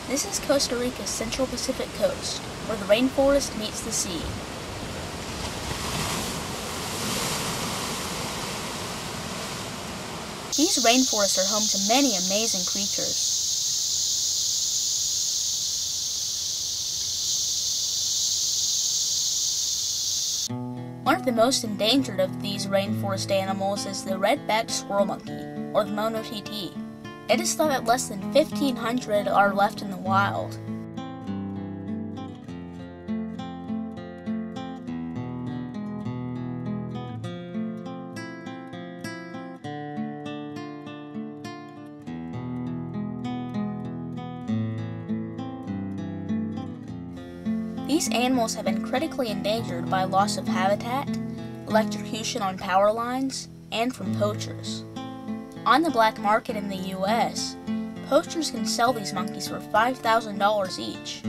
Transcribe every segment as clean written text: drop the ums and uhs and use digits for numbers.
This is Costa Rica's Central Pacific coast, where the rainforest meets the sea. These rainforests are home to many amazing creatures. One of the most endangered of these rainforest animals is the red-backed squirrel monkey, or the mono-TT. It is thought that less than 1,500 are left in the wild. These animals have been critically endangered by loss of habitat, electrocution on power lines, and from poachers. On the black market in the U.S., poachers can sell these monkeys for $5,000 each.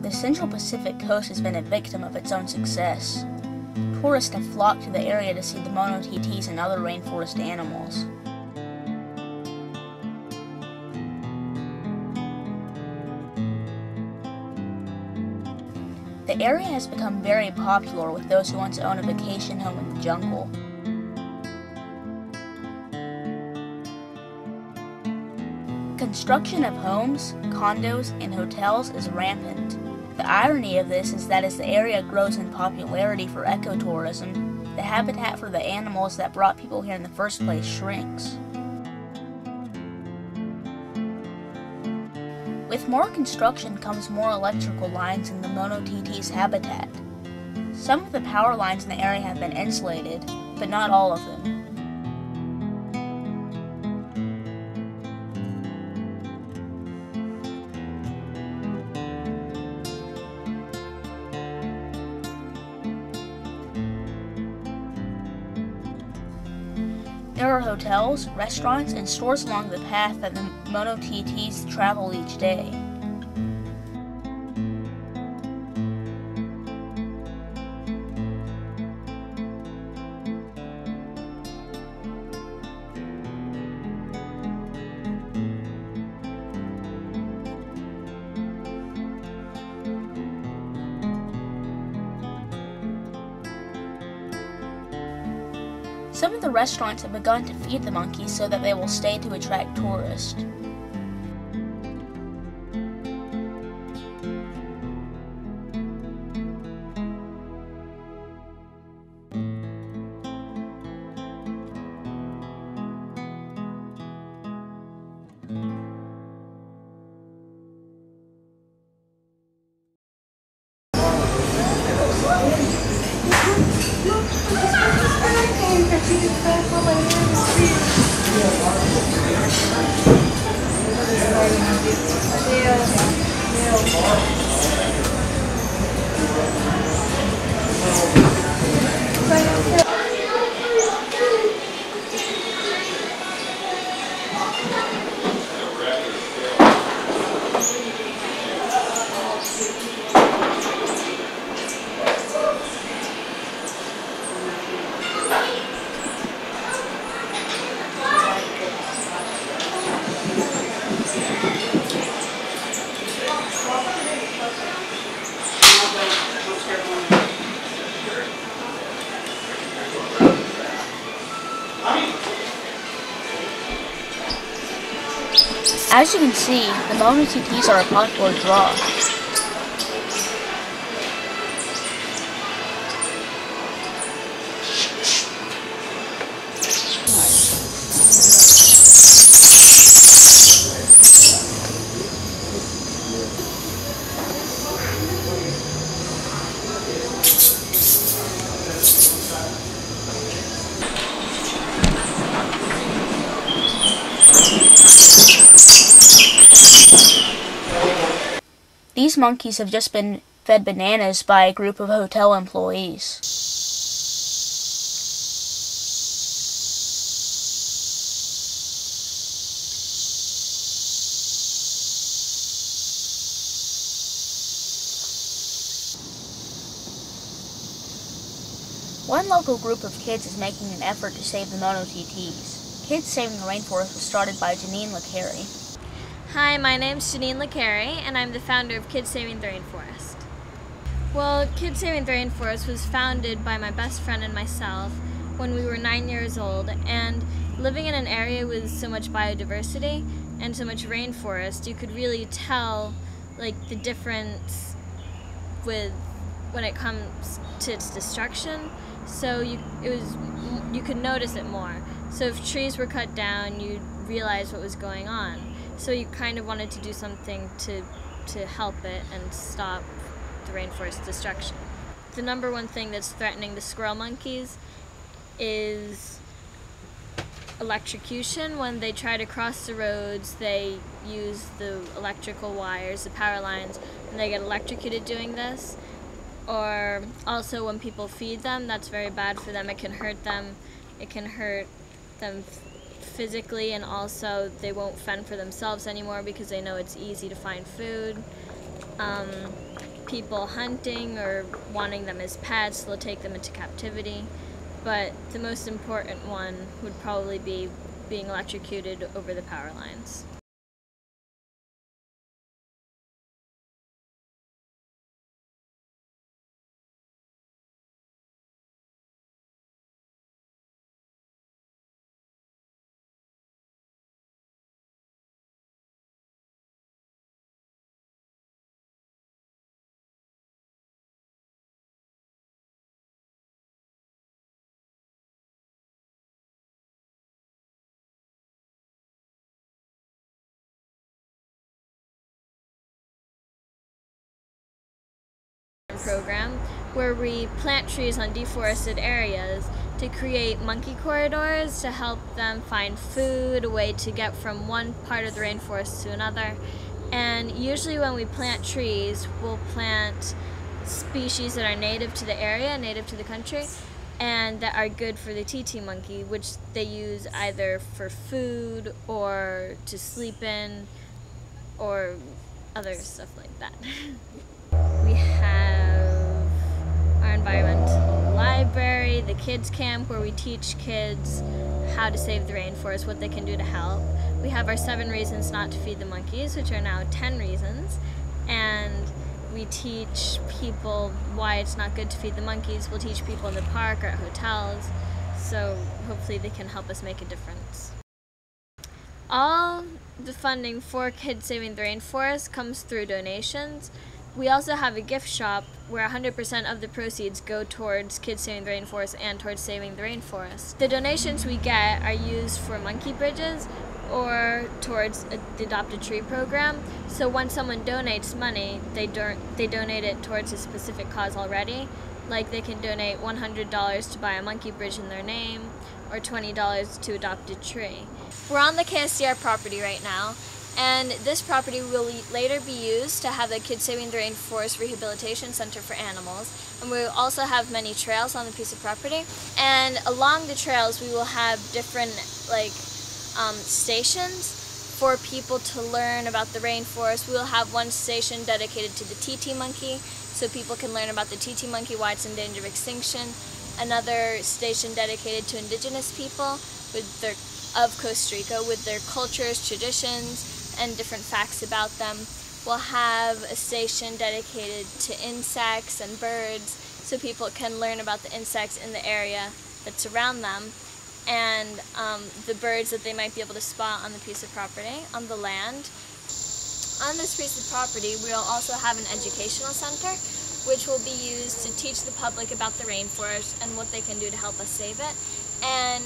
The Central Pacific coast has been a victim of its own success. Tourists have flocked to the area to see the mono-TTs and other rainforest animals. The area has become very popular with those who want to own a vacation home in the jungle. Construction of homes, condos, and hotels is rampant. The irony of this is that as the area grows in popularity for ecotourism, the habitat for the animals that brought people here in the first place shrinks. With more construction comes more electrical lines in the mono-TT's habitat. Some of the power lines in the area have been insulated, but not all of them. There are hotels, restaurants, and stores along the path that the mono-TTs travel each day. Some of the restaurants have begun to feed the monkeys so that they will stay to attract tourists. As you can see, the mono-TTs are a popular draw. These monkeys have just been fed bananas by a group of hotel employees. One local group of kids is making an effort to save the mono-TTs. Kids Saving the Rainforest was started by Janine. Hi, my name's Janine, and I'm the founder of Kids Saving the Rainforest. Well, Kids Saving the Rainforest was founded by my best friend and myself when we were 9 years old, and living in an area with so much biodiversity and so much rainforest, you could really tell the difference when it comes to its destruction. So you could notice it more. So if trees were cut down, you'd realize what was going on. So you kind of wanted to do something to help it and stop the rainforest destruction. The number one thing that's threatening the squirrel monkeys is electrocution. When they try to cross the roads, they use the electrical wires, the power lines, and they get electrocuted doing this. Or also when people feed them, that's very bad for them. It can hurt them. It can hurt them physically, and also they won't fend for themselves anymore because they know it's easy to find food. People hunting or wanting them as pets, they'll take them into captivity. But the most important one would probably be being electrocuted over the power lines. Program where we plant trees on deforested areas to create monkey corridors to help them find food, a way to get from one part of the rainforest to another. And usually when we plant trees, we'll plant species that are native to the area, native to the country, and that are good for the TT monkey, which they use either for food or to sleep in or other stuff like that. We have our environmental library, the kids camp where we teach kids how to save the rainforest, what they can do to help. We have our 7 reasons not to feed the monkeys, which are now 10 reasons, and we teach people why it's not good to feed the monkeys. We'll teach people in the park or at hotels, so hopefully they can help us make a difference. All the funding for Kids Saving the Rainforest comes through donations. We also have a gift shop where 100% of the proceeds go towards Kids Saving the Rainforest and towards saving the rainforest. The donations we get are used for monkey bridges or towards the Adopt a Tree program. So when someone donates money, they donate it towards a specific cause already. Like they can donate $100 to buy a monkey bridge in their name or $20 to adopt a tree. We're on the KSTR property right now. And this property will later be used to have the Kids Saving the Rainforest Rehabilitation Center for Animals. And we will also have many trails on the piece of property. And along the trails we will have different stations for people to learn about the rainforest. We will have one station dedicated to the TT monkey, so people can learn about the TT monkey, why it's in danger of extinction. Another station dedicated to indigenous people of Costa Rica with their cultures, traditions, and different facts about them. We'll have a station dedicated to insects and birds so people can learn about the insects in the area that's around them and the birds that they might be able to spot on the piece of property, on the land. On this piece of property, we'll also have an educational center which will be used to teach the public about the rainforest and what they can do to help us save it. And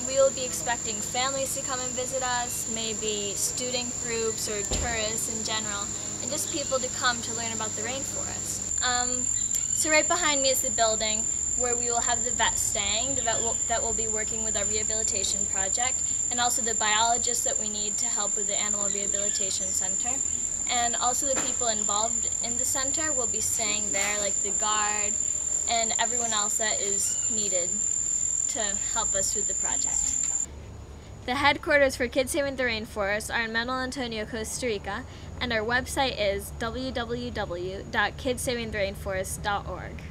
we will be expecting families to come and visit us, maybe student groups or tourists in general, and just people to come to learn about the rainforest. So right behind me is the building where we will have the vet staying, the vet that will be working with our rehabilitation project, and also the biologists that we need to help with the Animal Rehabilitation Center. And also the people involved in the center will be staying there, like the guard and everyone else that is needed to help us with the project. The headquarters for Kids Saving the Rainforest are in Manuel Antonio, Costa Rica, and our website is www.kidssavingtherainforest.org.